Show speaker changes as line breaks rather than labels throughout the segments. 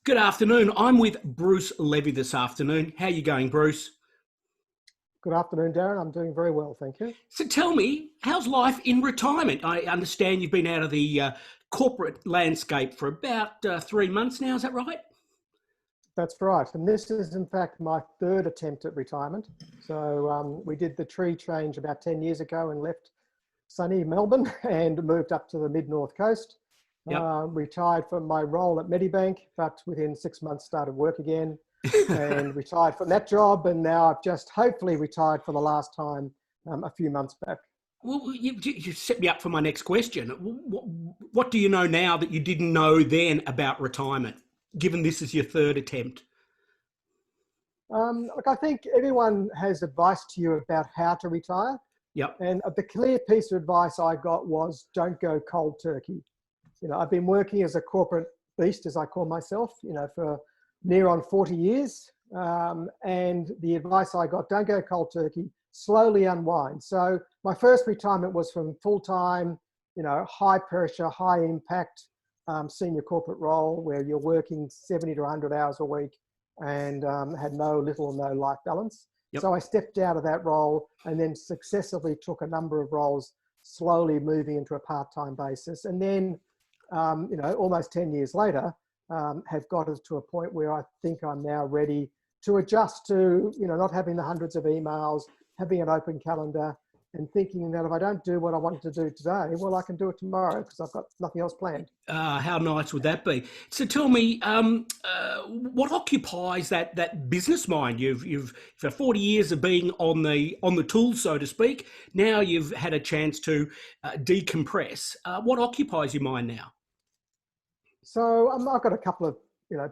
Good afternoon. I'm with Bruce Levy this afternoon. How are you going, Bruce?
Good afternoon, Darren. I'm doing very well, thank you.
So tell me, how's life in retirement? I understand you've been out of the corporate landscape for about 3 months now. Is that right?
That's right. And this is, in fact, my third attempt at retirement. So we did the tree change about 10 years ago and left sunny Melbourne and moved up to the mid-north coast.
Yep.
Retired from my role at Medibank, but within 6 months started work again and retired from that job. And now I've just hopefully retired for the last time a few months back.
Well, you set me up for my next question. What do you know now that you didn't know then about retirement, given this is your third attempt?
Look, I think everyone has advice to you about how to retire.
Yep.
And the clear piece of advice I got was don't go cold turkey. I've been working as a corporate beast, as I call myself, for near on 40 years. And the advice I got, don't go cold turkey, slowly unwind. So my first retirement was from full-time, high pressure, high impact, senior corporate role where you're working 70 to 100 hours a week and had little or no life balance.
Yep.
So I stepped out of that role and then successively took a number of roles, slowly moving into a part-time basis. And then, almost 10 years later, have got us to a point where I think I'm now ready to adjust to, not having the hundreds of emails, having an open calendar, and thinking that if I don't do what I wanted to do today, well, I can do it tomorrow because I've got nothing else planned.
How nice would that be? So tell me, what occupies that business mind? You've for 40 years of being on the tools, so to speak. Now you've had a chance to decompress. What occupies your mind now?
So I've got a couple of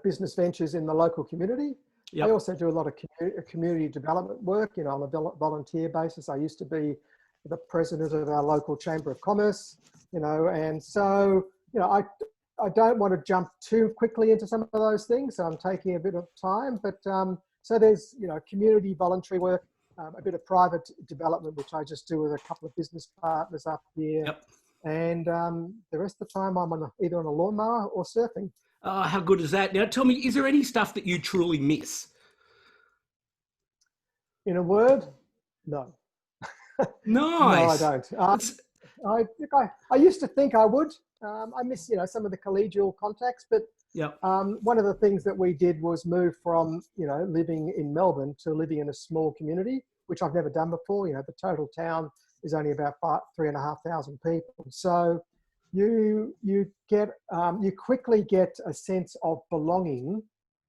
business ventures in the local community.
Yep.
I also do a lot of community development work, on a volunteer basis. I used to be the president of our local chamber of commerce, and so, I don't want to jump too quickly into some of those things. So I'm taking a bit of time, but so there's, community voluntary work, a bit of private development, which I just do with a couple of business partners up here.
Yep.
And the rest of the time I'm either on a lawnmower or surfing.
How good is that? Now, tell me, is there any stuff that you truly miss?
In a word, no.
Nice.
No, I don't. I used to think I would. I miss, some of the collegial contacts, but
Yep.
One of the things that we did was move from, living in Melbourne to living in a small community, which I've never done before. The total town is only about 3,500 people. So you quickly get a sense of belonging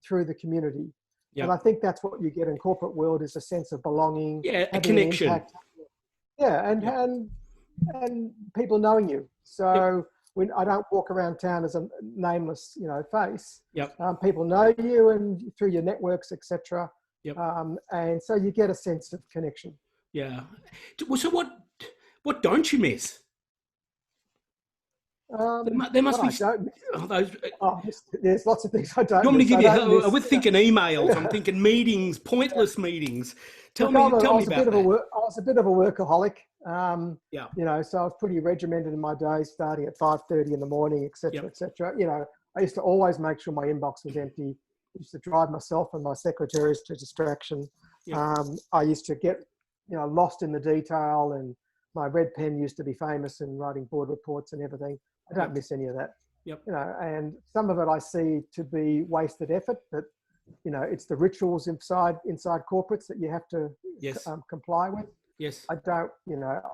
through the community.
Yep.
And I think that's what you get in corporate world is a sense of belonging.
Yeah, a connection.
And people knowing you. So when I don't walk around town as a nameless, face.
Yep.
People know you and through your networks, etc.
Yep.
And so you get a sense of connection.
Yeah. So what don't you miss? There must be
there's lots of things I don't.
You want me to give you? We're
miss.
thinking emails. I'm thinking meetings, pointless meetings. Tell me about that.
I was a bit of a workaholic. So I was pretty regimented in my day, starting at 5:30 in the morning, etc., etc. I used to always make sure my inbox was empty. I used to drive myself and my secretaries to distraction.
Yep.
I used to get lost in the detail, and my red pen used to be famous in writing board reports and everything. I don't miss any of that.
Yep.
And some of it I see to be wasted effort, but it's the rituals inside corporates that you have to comply with.
Yes.
I don't,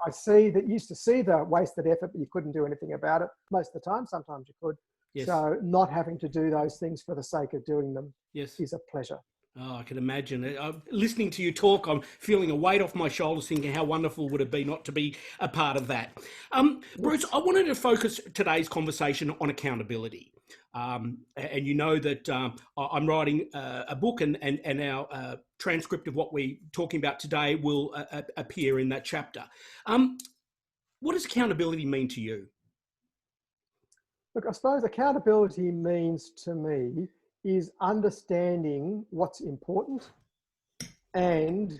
I see that you used to see the wasted effort, but you couldn't do anything about it most of the time. Sometimes you could.
Yes.
So not having to do those things for the sake of doing them is a pleasure.
Oh, I can imagine. Listening to you talk, I'm feeling a weight off my shoulders, thinking how wonderful would it be not to be a part of that. Bruce, I wanted to focus today's conversation on accountability. And you know that I'm writing a book, and our transcript of what we're talking about today will appear in that chapter. What does accountability mean to you?
Look, I suppose accountability means to me is understanding what's important and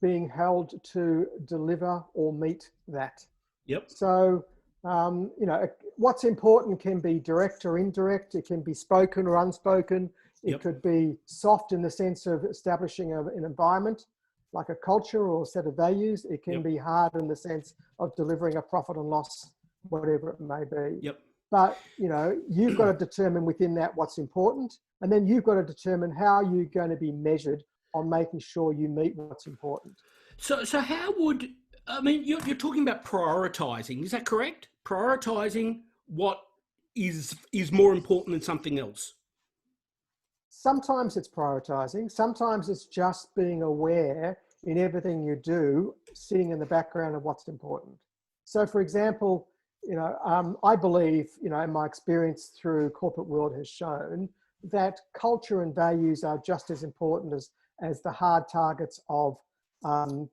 being held to deliver or meet that.
Yep.
So You know, what's important can be direct or indirect. It can be spoken or unspoken. It
Yep.
could be soft in the sense of establishing an environment, like a culture or a set of values. It can
Yep.
be hard in the sense of delivering a profit and loss, whatever it may be.
Yep.
But, you know, you've got to determine within that what's important. And then you've got to determine how you're going to be measured on making sure you meet what's important.
So how would, I mean, you're talking about prioritizing, is that correct? Prioritizing what is more important than something else.
Sometimes it's prioritizing. Sometimes it's just being aware in everything you do, sitting in the background of what's important. So, for example, you know, I believe, you know, my experience through corporate world has shown that culture and values are just as important as the hard targets of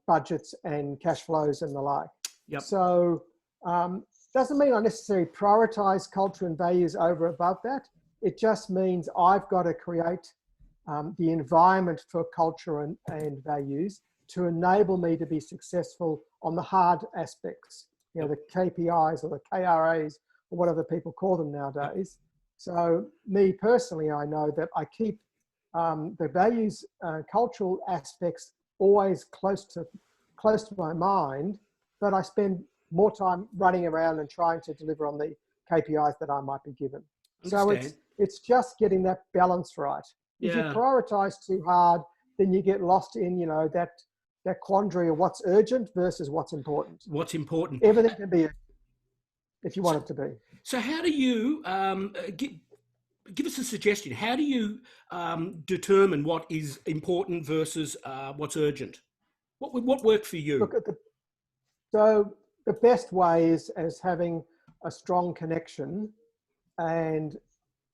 budgets and cash flows and the like.
Yep.
So, doesn't mean I necessarily prioritize culture and values over above that. It just means I've got to create the environment for culture and values to enable me to be successful on the hard aspects, you know, the KPIs or the KRAs or whatever people call them nowadays. So me personally, I know that I keep the values, cultural aspects always close to my mind, but I spend more time running around and trying to deliver on the KPIs that I might be given. So it's just getting that balance right. If you prioritize too hard, then you get lost in, you know, that quandary of what's urgent versus what's important.
What's important.
Everything can be, if you want it to be.
So how do you give us a suggestion? How do you determine what is important versus what's urgent? What worked for you?
Look, so the best way is as having a strong connection and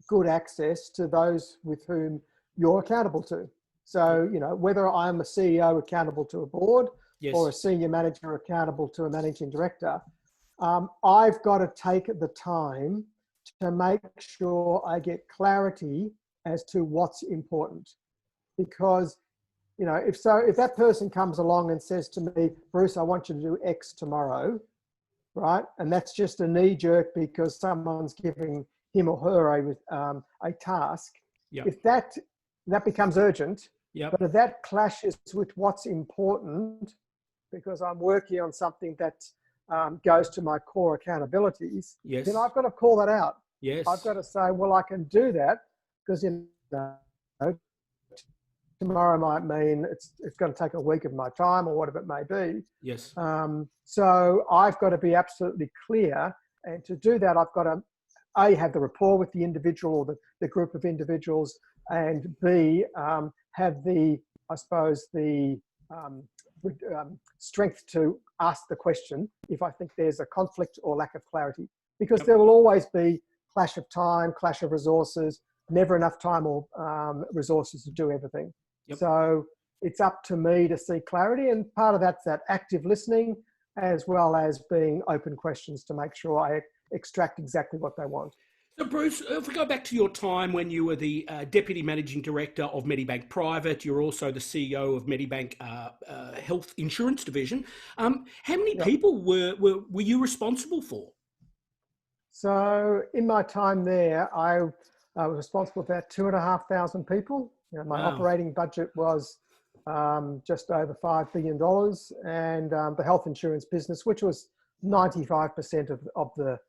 good access to those with whom you're accountable to. So, you know, whether I'm a CEO accountable to a board or a senior manager accountable to a managing director, I've got to take the time to make sure I get clarity as to what's important. Because, you know, if that person comes along and says to me, Bruce, I want you to do X tomorrow, right? And that's just a knee jerk because someone's giving him or her a task.
Yep.
If that becomes urgent,
yep.
but if that clashes with what's important, because I'm working on something that goes to my core accountabilities,
yes.
then I've got to call that out.
Yes.
I've got to say, well, I can do that because, you know, tomorrow might mean it's going to take a week of my time or whatever it may be.
Yes.
So I've got to be absolutely clear. And to do that, I've got to, A, have the rapport with the individual or the group of individuals, and B, have the, I suppose, the strength to ask the question if I think there's a conflict or lack of clarity. Because there will always be clash of time, clash of resources, never enough time or resources to do everything.
Yep.
So it's up to me to see clarity, and part of that's that active listening as well as being open questions to make sure I extract exactly what they want.
So Bruce, if we go back to your time when you were the Deputy Managing Director of Medibank Private, you're also the CEO of Medibank Health Insurance Division. How many people were you responsible for?
So in my time there, I was responsible for about 2,500 people. You know, my operating budget was just over $5 billion, and the health insurance business, which was 95% of the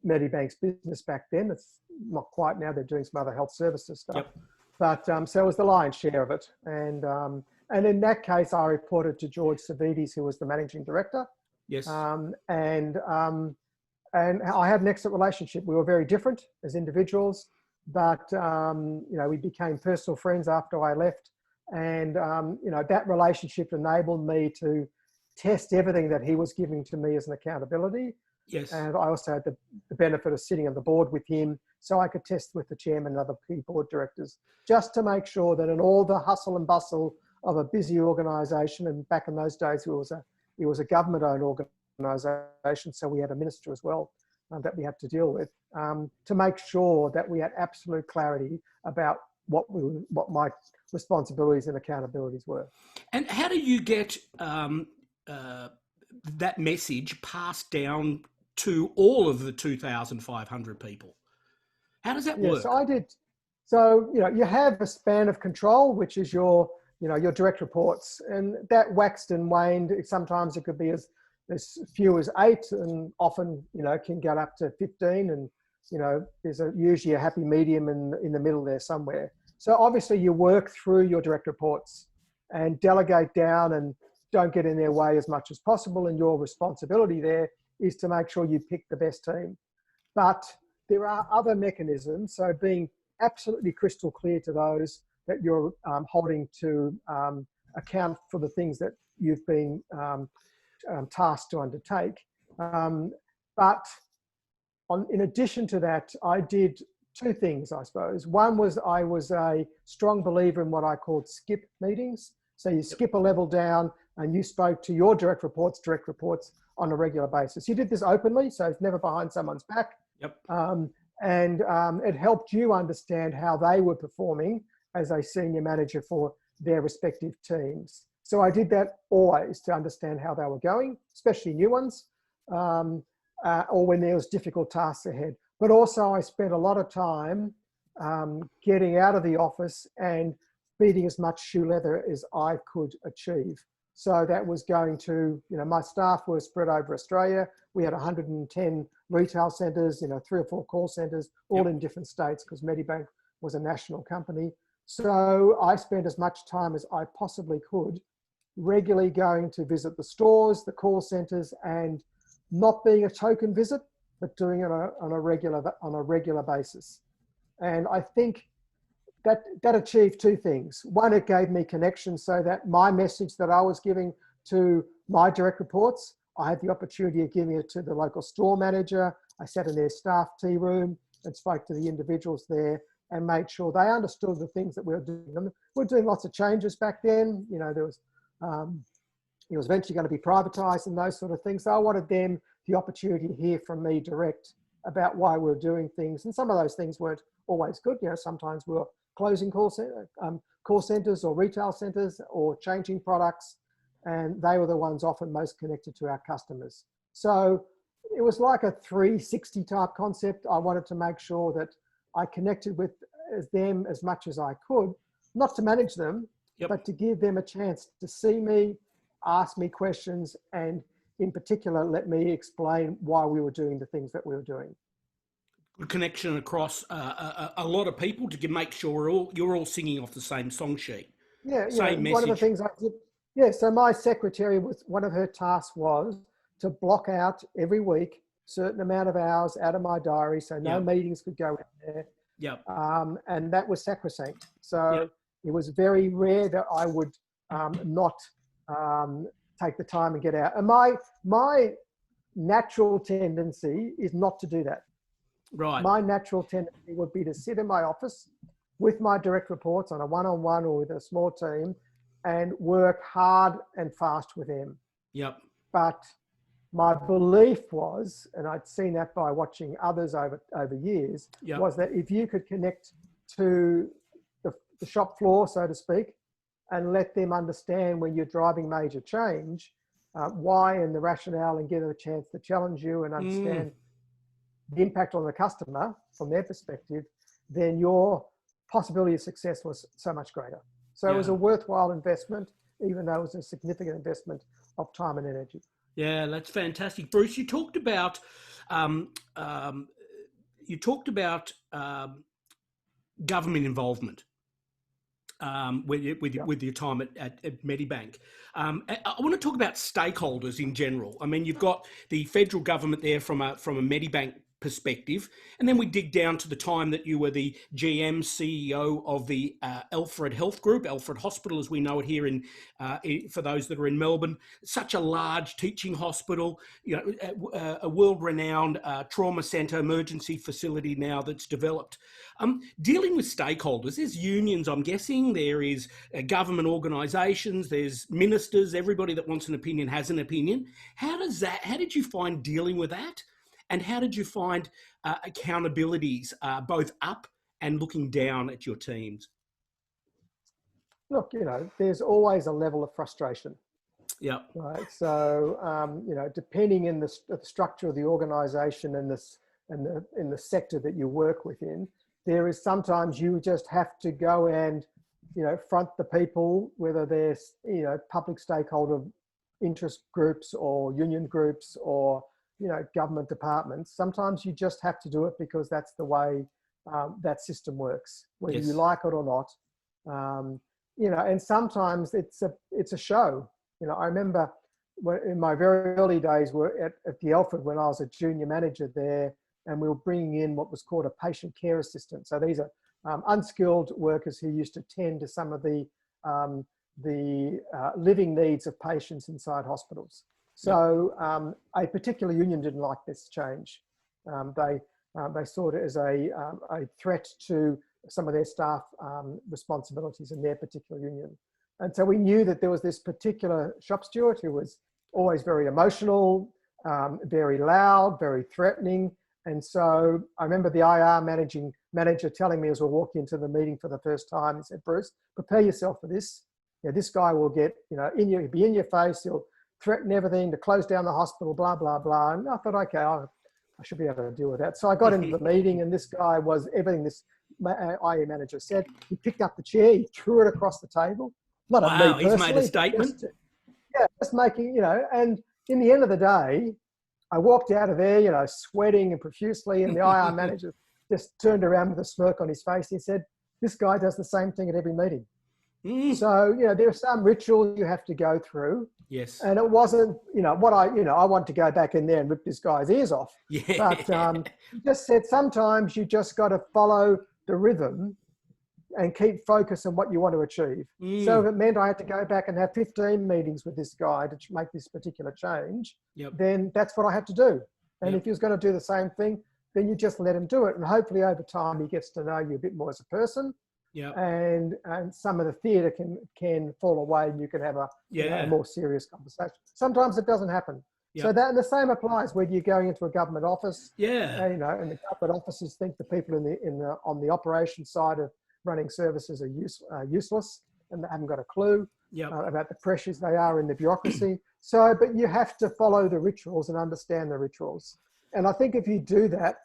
Medibank's business back then. It's not quite now. They're doing some other health services stuff.
Yep.
But so it was the lion's share of it. And in that case, I reported to George Savides, who was the managing director.
Yes.
And I had an excellent relationship. We were very different as individuals, but you know, we became personal friends after I left. And you know, that relationship enabled me to test everything that he was giving to me as an accountability.
Yes.
And I also had the benefit of sitting on the board with him, so I could test with the chairman and other key board directors, just to make sure that in all the hustle and bustle of a busy organisation, and back in those days it was a government-owned organisation, so we had a minister as well that we had to deal with, to make sure that we had absolute clarity about what my responsibilities and accountabilities were.
And how do you get that message passed down to all of the 2,500 people? How does that
Yeah,
work?
so I did. So, you have a span of control, which is your direct reports, and that waxed and waned. Sometimes it could be as few as 8, and often, can get up to 15. And, there's usually a happy medium in the middle there somewhere. So obviously you work through your direct reports and delegate down and don't get in their way as much as possible. And your responsibility there is to make sure you pick the best team. But there are other mechanisms. So being absolutely crystal clear to those that you're holding to account for the things that you've been tasked to undertake. But in addition to that, I did 2 things, I suppose. One was I was a strong believer in what I called skip meetings. So you skip a level down and you spoke to your direct reports on a regular basis. You did this openly, so it's never behind someone's back.
Yep.
And it helped you understand how they were performing as a senior manager for their respective teams. So I did that always to understand how they were going, especially new ones, or when there was difficult tasks ahead. But also I spent a lot of time getting out of the office and beating as much shoe leather as I could achieve. So that was going to, my staff were spread over Australia. We had 110 retail centres, 3 or 4 call centres, all in different states, because Medibank was a national company. So I spent as much time as I possibly could regularly going to visit the stores, the call centres, and not being a token visit, but doing it on a regular basis. And I think that achieved 2 things. One, it gave me connection so that my message that I was giving to my direct reports, I had the opportunity of giving it to the local store manager. I sat in their staff tea room and spoke to the individuals there and made sure they understood the things that we were doing. And we were doing lots of changes back then. There was, it was eventually going to be privatised and those sort of things. So I wanted them the opportunity to hear from me direct about why we were doing things. And some of those things weren't always good. Sometimes we were closing call centres or retail centres or changing products, and they were the ones often most connected to our customers. So it was like a 360 type concept. I wanted to make sure that I connected with them as much as I could, not to manage them, but to give them a chance to see me, ask me questions, and in particular, let me explain why we were doing the things that we were doing.
Good connection across a lot of people to make sure you're all singing off the same song sheet. Same message.
One of the things I did, so my secretary, one of her tasks was to block out every week certain amount of hours out of my diary, so no meetings could go in there. And that was sacrosanct. So it was very rare that I would not take the time and get out. And my natural tendency is not to do that.
Right.
My natural tendency would be to sit in my office with my direct reports on a one-on-one or with a small team and work hard and fast with them.
Yep.
But my belief was, and I'd seen that by watching others over years, was that if you could connect to the shop floor, so to speak, and let them understand when you're driving major change, why and the rationale, and give them a chance to challenge you and understand the impact on the customer from their perspective, then your possibility of success was so much greater. So it was a worthwhile investment, even though it was a significant investment of time and energy.
Yeah, that's fantastic. Bruce, you talked about government involvement with your time at Medibank. I want to talk about stakeholders in general. I mean, you've got the federal government there from a Medibank perspective, and then we dig down to the time that you were the GM CEO of the Alfred Health Group, Alfred Hospital as we know it here for those that are in Melbourne. Such a large teaching hospital, a world-renowned trauma centre, emergency facility now that's developed. Dealing with stakeholders, there's unions, I'm guessing, there is government organisations, there's ministers, everybody that wants an opinion has an opinion. How did you find dealing with that? And how did you find accountabilities, both up and looking down at your teams?
Look, there's always a level of frustration.
Yeah.
right? So, depending in the structure of the organisation and in the sector that you work within, there is sometimes you just have to go and, front the people, whether they're, public stakeholder interest groups or union groups or, government departments. Sometimes you just have to do it because that's the way that system works, whether you
Yes.
like it or not. And sometimes it's a show. I remember in my very early days were at the Alfred when I was a junior manager there, and we were bringing in what was called a patient care assistant. So these are unskilled workers who used to tend to some of the living needs of patients inside hospitals. So a particular union didn't like this change. They saw it as a threat to some of their staff responsibilities in their particular union. And so we knew that there was this particular shop steward who was always very emotional, very loud, very threatening. And so I remember the IR manager telling me as we walked into the meeting for the first time, he said, "Bruce, prepare yourself for this. This guy will get, he'll be in your face. He'll threaten everything to close down the hospital, blah, blah, blah." And I thought, okay, I should be able to deal with that. So I got into the meeting, and this guy was everything this IE manager said. He picked up the chair, he threw it across the table. Not at me
Wow, he's made a
personally,
statement.
just making, and in the end of the day, I walked out of there, sweating and profusely, and the IR manager just turned around with a smirk on his face. He said, "This guy does the same thing at every meeting." So, there are some rituals you have to go through.
Yes.
And it wasn't, I want to go back in there and rip this guy's ears off.
Yeah.
But he just said sometimes you just got to follow the rhythm and keep focus on what you want to achieve. So if it meant I had to go back and have 15 meetings with this guy to make this particular change, then that's what I had to do. And if he was going to do the same thing, then you just let him do it. And hopefully over time, he gets to know you a bit more as a person. And some of the theatre can fall away, and you can have a more serious conversation. Sometimes it doesn't happen. So that, and the same applies whether you're going into a government office. And the government officers think the people on the operations side of running services are useless, and they haven't got a clue about the pressures they are in the bureaucracy. But you have to follow the rituals and understand the rituals. And I think if you do that,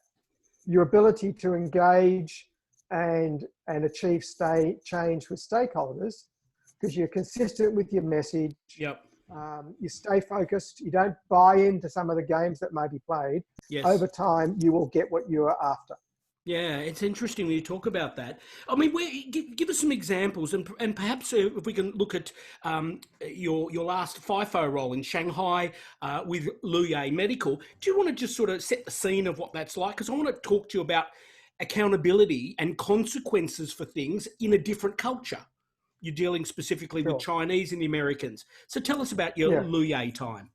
your ability to engage and achieve change with stakeholders, because you're consistent with your message. You stay focused. You don't buy into some of the games that may be played. Over time, you will get what you are after.
Yeah, it's interesting when you talk about that. I mean, give us some examples, and perhaps if we can look at your last FIFO role in Shanghai with Luye Medical. Do you want to just sort of set the scene of what that's like? Because I want to talk to you about accountability and consequences for things in a different culture. You're dealing specifically with Chinese and the Americans. So tell us about your Luye time.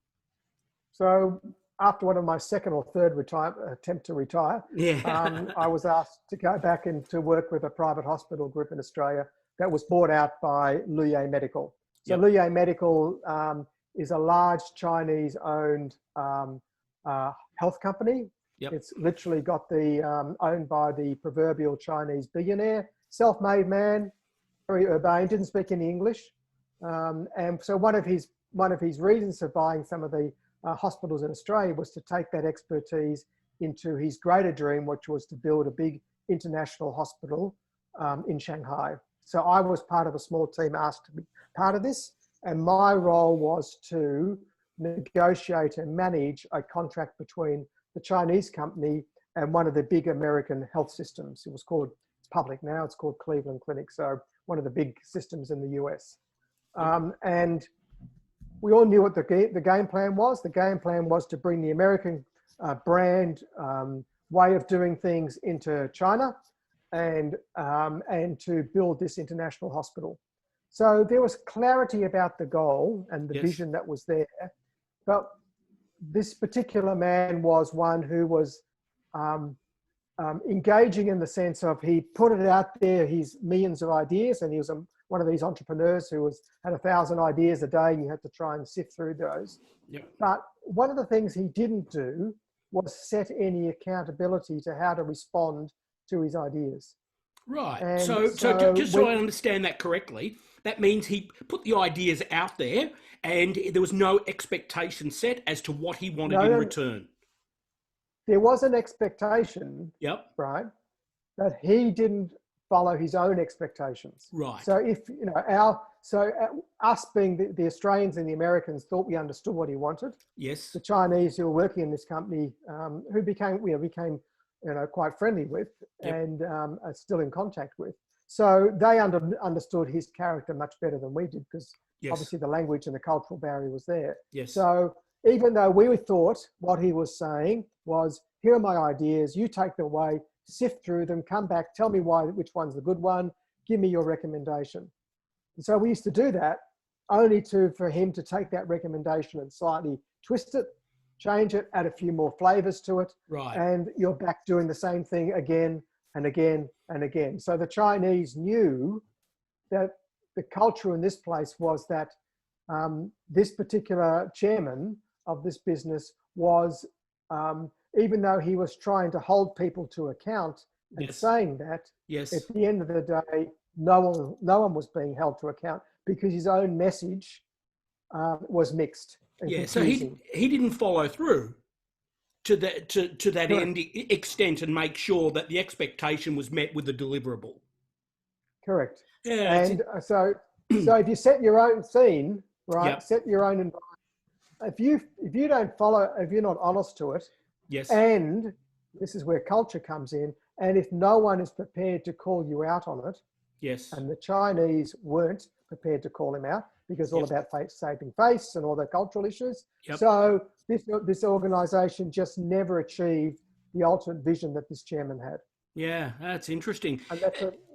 So after one of my second or third attempt to retire, I was asked to go back and to work with a private hospital group in Australia that was bought out by Luye Medical. So Luye Medical is a large Chinese-owned health company. It's literally got owned by the proverbial Chinese billionaire, self-made man, very urbane, didn't speak any English. And so one of his reasons for buying some of the hospitals in Australia was to take that expertise into his greater dream, which was to build a big international hospital in Shanghai. So I was part of a small team asked to be part of this, and my role was to negotiate and manage a contract between the Chinese company and one of the big American health systems. It's public now, it's called Cleveland Clinic, so one of the big systems in the US. And we all knew what the game plan was. The game plan was to bring the American brand way of doing things into China and to build this international hospital. So there was clarity about the goal and the vision that was there. But this particular man was one who was engaging in the sense of he put it out there, his millions of ideas, and he was one of these entrepreneurs who had 1,000 ideas a day, and you had to try and sift through those. But one of the things he didn't do was set any accountability to how to respond to his ideas.
Right. So just so I understand that correctly, That means he put the ideas out there and there was no expectation set as to what he wanted in
No,
return.
there was an expectation,
Yep.
right, that he didn't follow his own expectations.
Right.
So if, us being the Australians and the Americans thought we understood what he wanted.
Yes.
The Chinese who were working in this company, who became quite friendly with,
Yep.
and are still in contact with. So they understood his character much better than we did, because
Yes.
obviously the language and the cultural barrier was there.
Yes.
So even though we thought what he was saying was, here are my ideas, you take them away, sift through them, come back, tell me which one's the good one, give me your recommendation. And so we used to do that, only for him to take that recommendation and slightly twist it, change it, add a few more flavors to it.
Right.
And you're back doing the same thing again and again and again. So the Chinese knew that the culture in this place was that this particular chairman of this business was, even though he was trying to hold people to account and
Yes.
saying that,
Yes.
at the end of the day, no one was being held to account, because his own message was mixed and confusing.
So he didn't follow through to that end extent and make sure that the expectation was met with the deliverable.
Correct.
Yeah.
And so if you set your own scene, right,
Yep.
set your own environment. If you don't follow, if you're not honest to it,
Yes.
and this is where culture comes in, and if no one is prepared to call you out on it,
Yes.
and the Chinese weren't prepared to call him out, because it's all
Yep.
about saving face and all the cultural issues.
Yep.
So this organisation just never achieved the ultimate vision that this chairman had,
Yeah, that's interesting.
and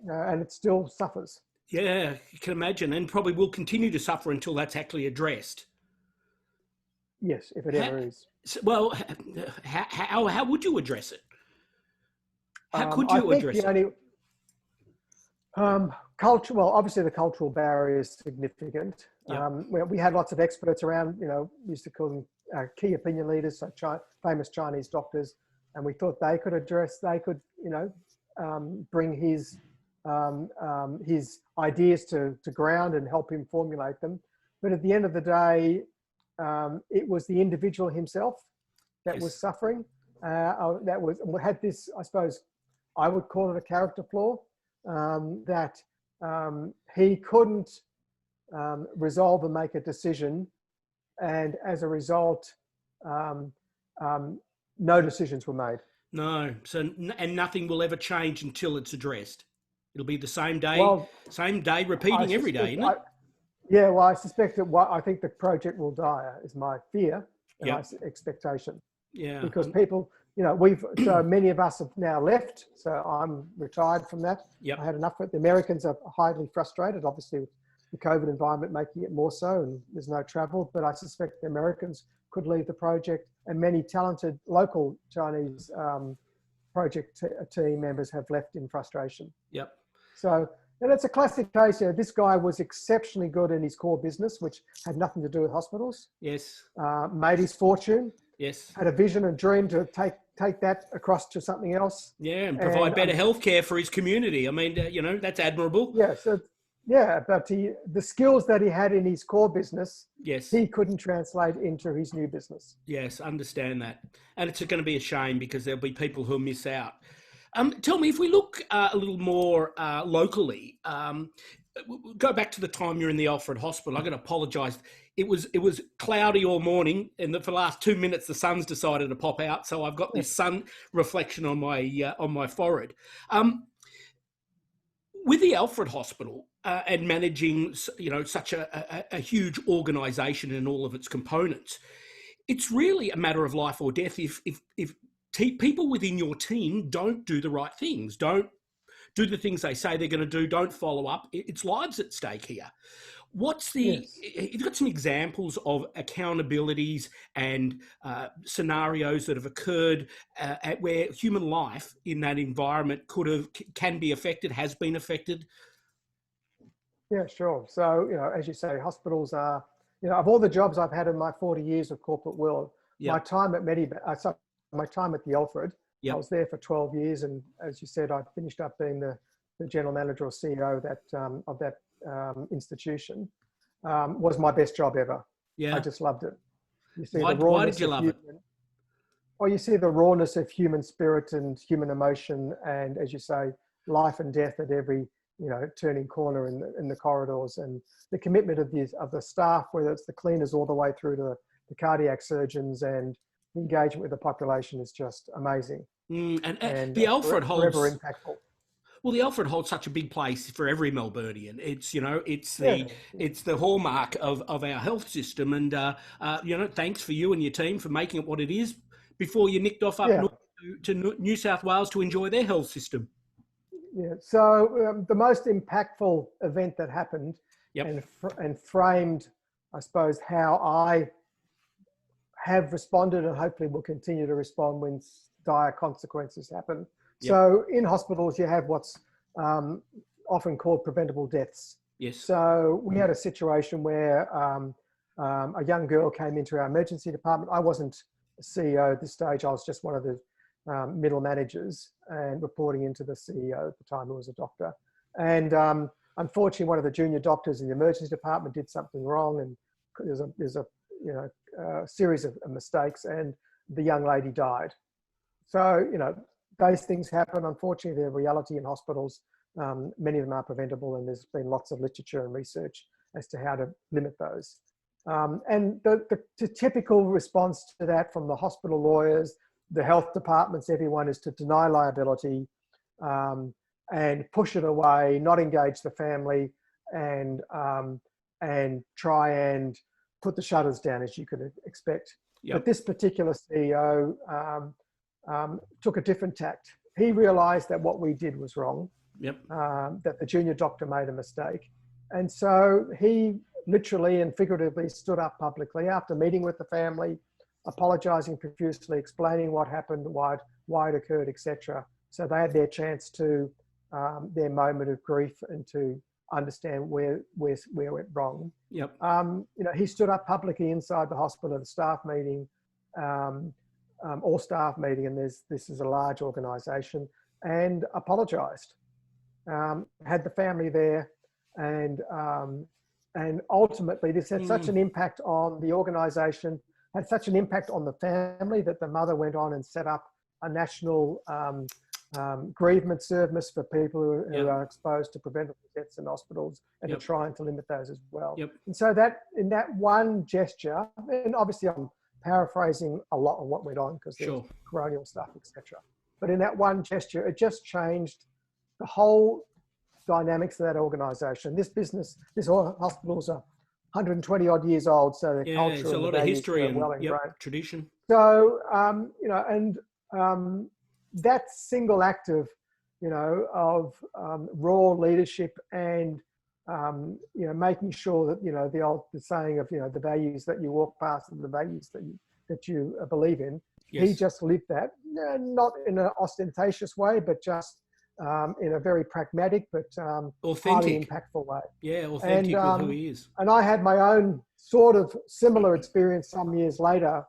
and it still suffers.
Yeah, you can imagine, and probably will continue to suffer until that's actually addressed.
Yes, if it ever is.
Well, how would you address it? How could
I
you
think
address
the
it?
only culture. Well, obviously the cultural barrier is significant.
Yep.
We had lots of experts around. We used to call them key opinion leaders, so famous Chinese doctors, and we thought they could bring his ideas to ground and help him formulate them. But at the end of the day, it was the individual himself that was
Yes.
suffering. Had this, I suppose, I would call it a character flaw, that he couldn't resolve and make a decision, and as a result, no decisions were made.
No. So, and nothing will ever change until it's addressed. It'll be the same day,
Well,
repeating every day, isn't it?
I suspect that. I think the project will die, is my fear and my expectation.
Yeah.
Because people, so many of us have now left. So I'm retired from that.
Yep.
I had enough of it. The Americans are highly frustrated, obviously, with the COVID environment making it more so, and there's no travel. But I suspect the Americans could leave the project, and many talented local Chinese project team members have left in frustration.
Yep.
So, and it's a classic case. This guy was exceptionally good in his core business, which had nothing to do with hospitals.
Yes.
Made his fortune.
Yes.
Had a vision and dream to take that across to something else.
Yeah, and provide better healthcare for his community. I mean, that's admirable.
Yeah. So, but the skills that he had in his core business,
Yes.
he couldn't translate into his new business.
Yes, understand that. And it's going to be a shame, because there'll be people who'll miss out. Tell me, if we look a little more locally, go back to the time you're in the Alfred Hospital. I'm going to apologise. It was cloudy all morning, and for the last 2 minutes, the sun's decided to pop out. So I've got this sun reflection on my forehead. With the Alfred Hospital and managing, such a huge organisation and all of its components, it's really a matter of life or death. If people within your team don't do the right things, don't do the things they say they're going to do, don't follow up, it's lives at stake here. You've got some examples of accountabilities and scenarios that have occurred where human life in that environment can be affected, has been affected?
Yeah, sure. So, as you say, hospitals are, of all the jobs I've had in my 40 years of corporate world, my time at my time at the Alfred, I was there for 12 years. And as you said, I finished up being the the general manager or CEO of that institution, was my best job ever.
Yeah.
I just loved it. You see
Why did you love it?
Well, you see the rawness of human spirit and human emotion, and as you say, life and death at every turning corner in the corridors, and the commitment of the staff, whether it's the cleaners all the way through to the cardiac surgeons, and the engagement with the population is just amazing.
And the Alfred holds
forever impactful.
Well, the Alfred holds such a big place for every Melburnian. It's
Yeah.
it's the hallmark of our health system, and thanks for you and your team for making it what it is before you nicked off up
Yeah.
north to New South Wales to enjoy their health system.
Yeah. So the most impactful event that happened,
Yep.
and framed, I suppose, how I have responded and hopefully will continue to respond when dire consequences happen.
Yep.
So in hospitals, you have what's often called preventable deaths.
Yes.
So we had a situation where a young girl came into our emergency department. I wasn't a CEO at this stage. I was just one of the middle managers and reporting into the CEO at the time, who was a doctor. And unfortunately, one of the junior doctors in the emergency department did something wrong, and there's a series of mistakes, and the young lady died. So those things happen. Unfortunately, they're reality in hospitals. Many of them are preventable, and there's been lots of literature and research as to how to limit those. And the typical response to that from the hospital lawyers, the health departments, everyone, is to deny liability and push it away, not engage the family, and try and put the shutters down, as you could expect.
Yep.
But this particular CEO took a different tact. He realised that what we did was wrong.
Yep.
That the junior doctor made a mistake, and so he literally and figuratively stood up publicly after meeting with the family, apologising profusely, explaining what happened, why it occurred, etc. So they had their chance to their moment of grief and to understand where went wrong.
Yep.
He stood up publicly inside the hospital at a staff meeting, all staff meeting, and this is a large organisation, and apologised. Had the family there, and ultimately this had such an impact on the organisation, had such an impact on the family, that the mother went on and set up a national bereavement service for people who are exposed to preventable deaths in hospitals, and to trying to limit those as well.
Yep.
And so that in that one gesture, and obviously I'm paraphrasing a lot of what went on because there's coronial stuff, etc. But in that one gesture, it just changed the whole dynamics of that organisation. This hospitals are 120 odd years old, so the culture,
it's a lot of history and tradition.
So that single act of raw leadership and making sure that the saying of the values that you walk past and the values that you believe in. Yes. He just lived that, not in an ostentatious way, but just in a very pragmatic but highly impactful way.
Yeah, authentic with who he is.
And I had my own sort of similar experience some years later,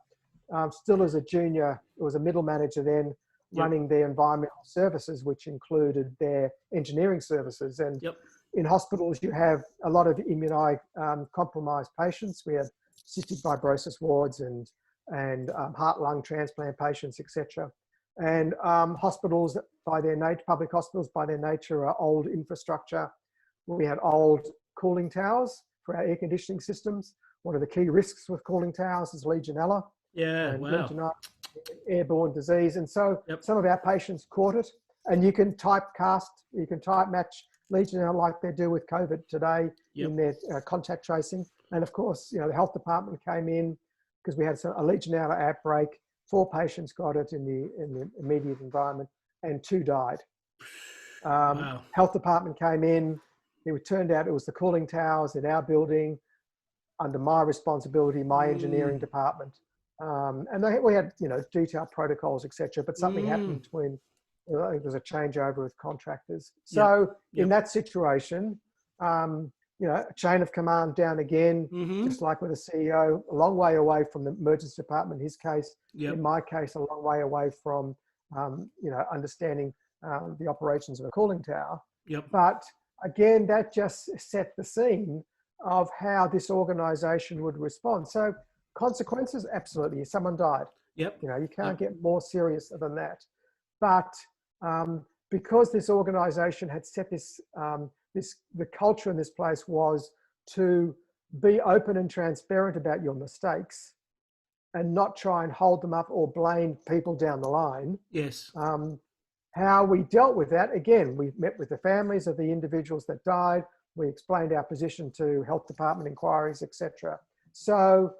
still as a junior. It was a middle manager then, running their environmental services, which included their engineering services. And in hospitals, you have a lot of immunocompromised patients. We had cystic fibrosis wards and heart-lung transplant patients, etc. And hospitals, by their nature, public hospitals by their nature, are old infrastructure. We had old cooling towers for our air conditioning systems. One of the key risks with cooling towers is Legionella.
Yeah, wow.
Legionella, airborne disease. And so some of our patients caught it. And you can type match Legionella like they do with COVID today in their contact tracing. And of course, the health department came in because we had a Legionella outbreak. 4 patients got it in the immediate environment, and 2 died.
Wow.
Health department came in. It turned out it was the cooling towers in our building, under my responsibility, my engineering department. And we had detailed protocols, etc. But something happened when I think there was a changeover with contractors. So in that situation, a chain of command down again, just like with a CEO, a long way away from the emergency department, in his case. In my case, a long way away from, understanding the operations of a cooling tower.
Yep.
But again, that just set the scene of how this organization would respond. So consequences, absolutely. Someone died.
Yep.
You know, you can't
Yep.
get more serious than that. But because this organization had set this, the culture in this place was to be open and transparent about your mistakes and not try and hold them up or blame people down the line.
Yes.
How we dealt with that, again, we met with the families of the individuals that died. We explained our position to health department inquiries, etc. So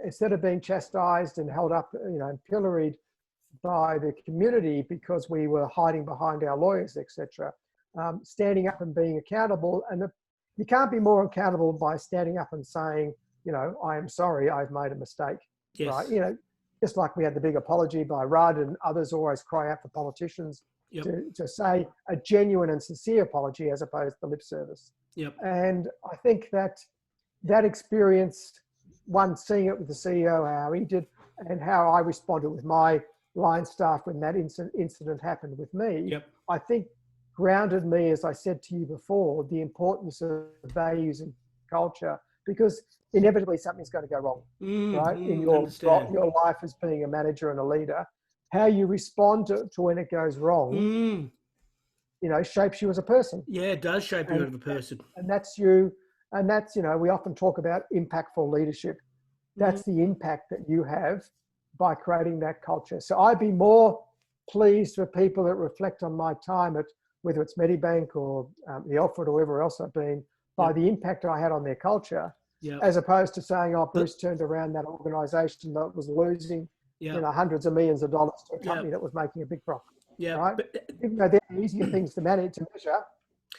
instead of being chastised and held up, you know, and pilloried by the community because we were hiding behind our lawyers, etc., standing up and being accountable. And you can't be more accountable by standing up and saying, you know, I am sorry, I've made a mistake,
Yes.
right? You know, just like we had the big apology by Rudd, and others always cry out for politicians
Yep.
to say a genuine and sincere apology as opposed to lip service.
Yep.
And I think that experience, one, seeing it with the CEO, how he did, and how I responded with my line staff when that incident happened with me,
Yep.
I think grounded me, as I said to you before, the importance of values and culture, because inevitably something's going to go wrong, right? In your life as being a manager and a leader, how you respond to when it goes wrong, you know, shapes you as a person.
Yeah, it does shape you as a person.
And that's you. And that's, you know, we often talk about impactful leadership. That's the impact that you have by creating that culture. So I'd be more pleased with people that reflect on my time at, whether it's Medibank or the Alfred or wherever else I've been, by the impact I had on their culture, as opposed to saying, oh, Bruce turned around that organization that was losing you know, hundreds of millions of dollars to a company that was making a big profit. Right? Even though they're easier things to manage, to measure,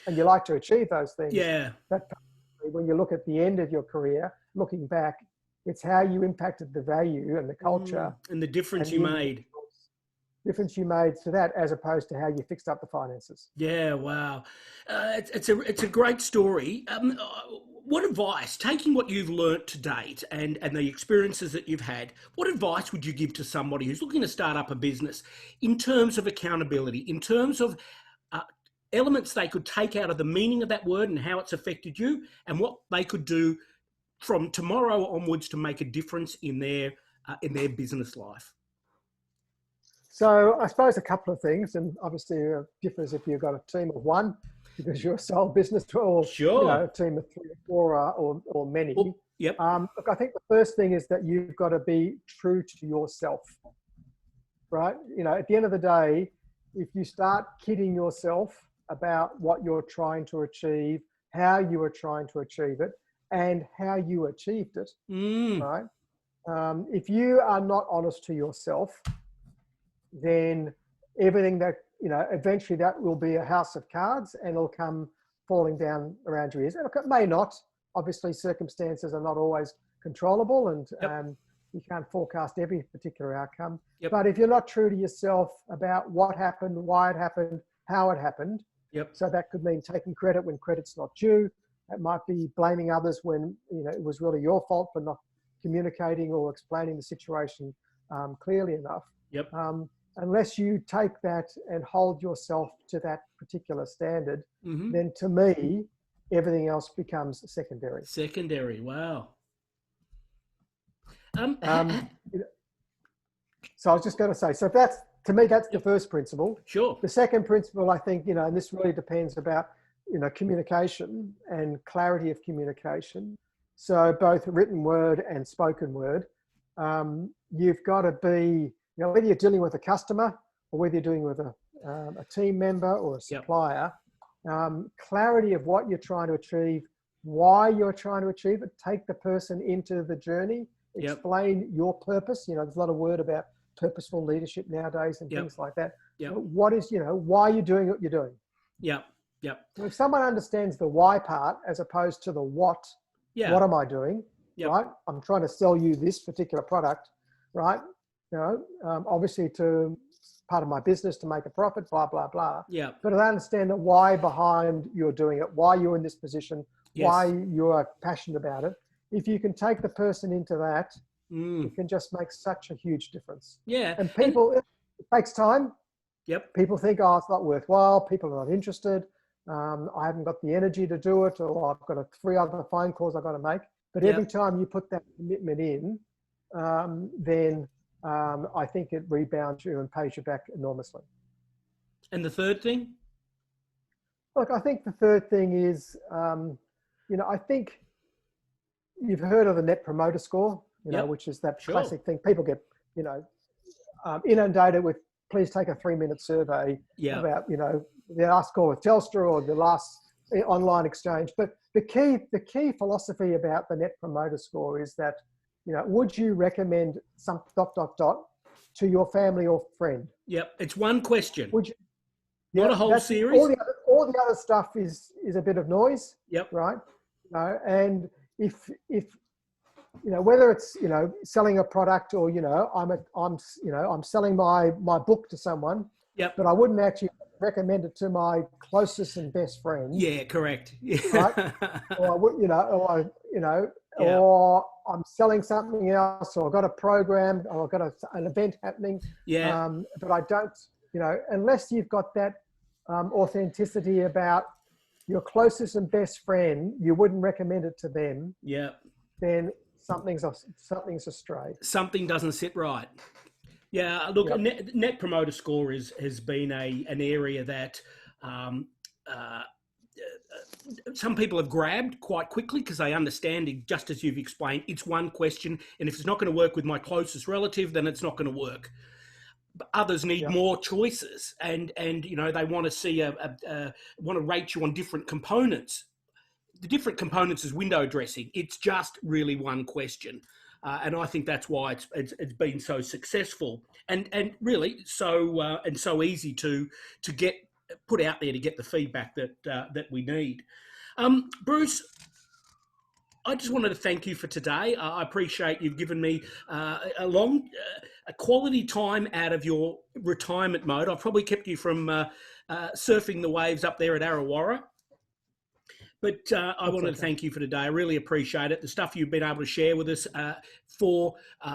and you like to achieve those things. But when you look at the end of your career, looking back, it's how you impacted the value and the culture.
And the difference you made.
Difference you made to that, as opposed to how you fixed up the finances.
Yeah, wow. It's a great story. What advice, taking what you've learnt to date and the experiences that you've had, what advice would you give to somebody who's looking to start up a business in terms of accountability, in terms of elements they could take out of the meaning of that word and how it's affected you, and what they could do from tomorrow onwards to make a difference in their business life?
So I suppose a couple of things, and obviously it differs if you've got a team of one, because you're a sole business, or you know, a team of 3 or 4 or many.
Look,
I think the first thing is that you've got to be true to yourself, right? You know, at the end of the day, if you start kidding yourself about what you're trying to achieve, how you are trying to achieve it, and how you achieved it, right? If you are not honest to yourself, then everything that, you know, eventually that will be a house of cards and it'll come falling down around your ears. And it may not. Obviously, circumstances are not always controllable, and you can't forecast every particular outcome. But if you're not true to yourself about what happened, why it happened, how it happened, so that could mean taking credit when credit's not due. It might be blaming others when, you know, it was really your fault for not communicating or explaining the situation clearly enough. Unless you take that and hold yourself to that particular standard, then to me, everything else becomes secondary.
Secondary, wow.
So I was just going to say, so that's, to me, that's the first principle.
Sure.
The second principle, I think, you know, and this really depends about, you know, communication and clarity of communication. So both written word and spoken word. You've got to be, you know, whether you're dealing with a customer or whether you're dealing with a team member or a supplier, clarity of what you're trying to achieve, why you're trying to achieve it, take the person into the journey, explain your purpose. You know, there's a lot of word about purposeful leadership nowadays and things like that. What is, you know, why are you doing what you're doing? So if someone understands the why part as opposed to the what am I doing, right? I'm trying to sell you this particular product, right? You know, obviously to part of my business to make a profit, blah, blah, blah. But I understand the why behind you're doing it, why you're in this position, why you're passionate about it. If you can take the person into that, it can just make such a huge difference. And people, it takes time. People think, oh, it's not worthwhile. People are not interested. I haven't got the energy to do it, or I've got 3 other phone calls I've got to make. But
Yep.
every time you put that commitment in, then I think it rebounds you and pays you back enormously.
And the third thing?
Look, I think the third thing is, I think you've heard of the Net Promoter Score,
Yep.
which is that
Sure.
classic thing. People get, inundated with, please take a 3-minute survey
Yeah.
about, the last call with Telstra or the last online exchange. But the key philosophy about the Net Promoter Score is that, would you recommend some ... to your family or friend?
Yep. It's one question.
Would you?
Not a whole series.
All the other stuff is a bit of noise.
Yep.
Right. And if whether it's selling a product or I'm selling my book to someone.
Yep.
But I wouldn't actually recommend it to my closest and best friend.
Yeah, correct.
Right. Or I would,
Yeah.
or I'm selling something else, or I've got a program, or I've got an event happening.
Yeah.
But I don't, unless you've got that authenticity about your closest and best friend, you wouldn't recommend it to them.
Yeah.
Then something's astray.
Something doesn't sit right. Yeah, look,
Yep.
Net Promoter Score has been an area that some people have grabbed quite quickly because they understand it, just as you've explained, it's one question, and if it's not going to work with my closest relative, then it's not going to work. But others need more choices, and they want to see want to rate you on different components. The different components is window dressing. It's just really one question. And I think that's why it's been so successful and really so easy to get put out there to get the feedback that we need. Bruce, I just wanted to thank you for today. I appreciate you've given me a quality time out of your retirement mode. I've probably kept you from surfing the waves up there at Arrawarra. But I wanted to thank you for today. I really appreciate it. The stuff you've been able to share with us for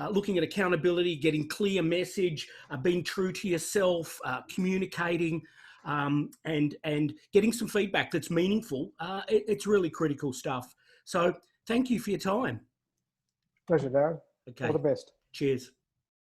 looking at accountability, getting clear message, being true to yourself, communicating, and getting some feedback that's meaningful. It's really critical stuff. So thank you for your time.
Pleasure, Darren.
Okay.
All the best.
Cheers.